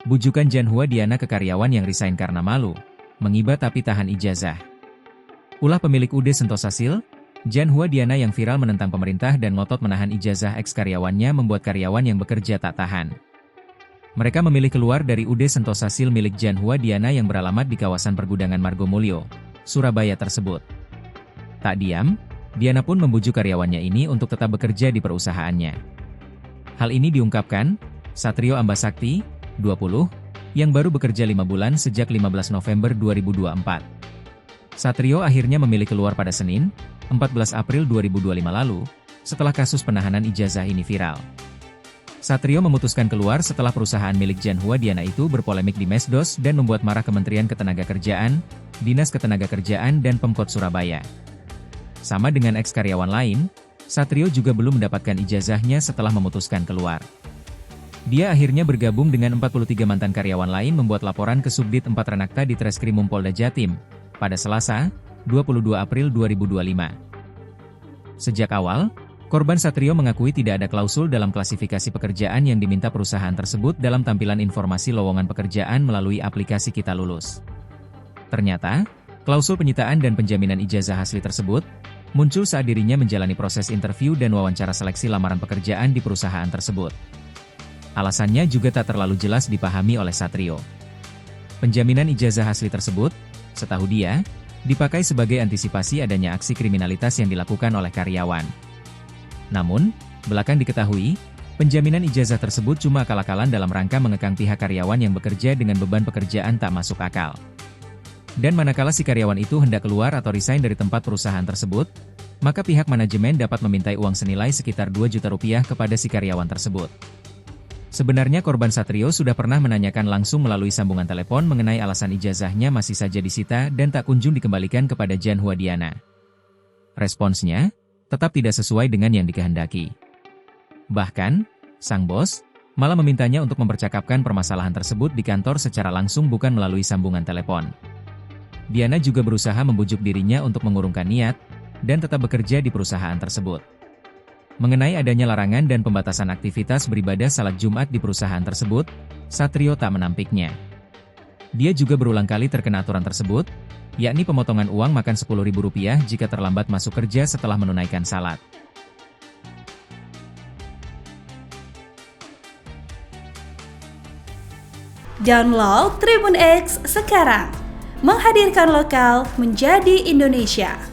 Bujukan Janhua Diana ke karyawan yang resign karena malu, mengiba tapi tahan ijazah. Ulah pemilik UD Sentosa Sil, Janhua Diana yang viral menentang pemerintah dan ngotot menahan ijazah eks-karyawannya membuat karyawan yang bekerja tak tahan. Mereka memilih keluar dari UD Sentosa Sil milik Janhua Diana yang beralamat di kawasan Pergudangan Margomulyo, Surabaya tersebut. Tak diam, Diana pun membujuk karyawannya ini untuk tetap bekerja di perusahaannya. Hal ini diungkapkan Satrio Ambasakti, 20, yang baru bekerja 5 bulan sejak 15 November 2024. Satrio akhirnya memilih keluar pada Senin, 14 April 2025 lalu, setelah kasus penahanan ijazah ini viral. Satrio memutuskan keluar setelah perusahaan milik Janhua Diana itu berpolemik di Mesdos dan membuat marah Kementerian Ketenagakerjaan, Dinas Ketenagakerjaan dan Pemkot Surabaya. Sama dengan eks-karyawan lain, Satrio juga belum mendapatkan ijazahnya setelah memutuskan keluar. Dia akhirnya bergabung dengan 43 mantan karyawan lain membuat laporan ke Subdit 4 Renakta di Treskrimum Polda Jatim, pada Selasa, 22 April 2025. Sejak awal, korban Satrio mengakui tidak ada klausul dalam klasifikasi pekerjaan yang diminta perusahaan tersebut dalam tampilan informasi lowongan pekerjaan melalui aplikasi Kita Lulus. Ternyata, klausul penyitaan dan penjaminan ijazah asli tersebut muncul saat dirinya menjalani proses interview dan wawancara seleksi lamaran pekerjaan di perusahaan tersebut. Alasannya juga tak terlalu jelas dipahami oleh Satrio. Penjaminan ijazah asli tersebut, setahu dia, dipakai sebagai antisipasi adanya aksi kriminalitas yang dilakukan oleh karyawan. Namun, belakang diketahui, penjaminan ijazah tersebut cuma akal-akalan dalam rangka mengekang pihak karyawan yang bekerja dengan beban pekerjaan tak masuk akal. Dan manakala si karyawan itu hendak keluar atau resign dari tempat perusahaan tersebut, maka pihak manajemen dapat memintai uang senilai sekitar 2 juta rupiah kepada si karyawan tersebut. Sebenarnya korban Satrio sudah pernah menanyakan langsung melalui sambungan telepon mengenai alasan ijazahnya masih saja disita dan tak kunjung dikembalikan kepada Janhua Diana. Responsnya, tetap tidak sesuai dengan yang dikehendaki. Bahkan, sang bos malah memintanya untuk mempercakapkan permasalahan tersebut di kantor secara langsung bukan melalui sambungan telepon. Diana juga berusaha membujuk dirinya untuk mengurungkan niat dan tetap bekerja di perusahaan tersebut. Mengenai adanya larangan dan pembatasan aktivitas beribadah salat Jumat di perusahaan tersebut, Satrio tak menampiknya. Dia juga berulang kali terkena aturan tersebut, yakni pemotongan uang makan Rp10.000 jika terlambat masuk kerja setelah menunaikan salat. Download Tribun X sekarang, menghadirkan lokal menjadi Indonesia.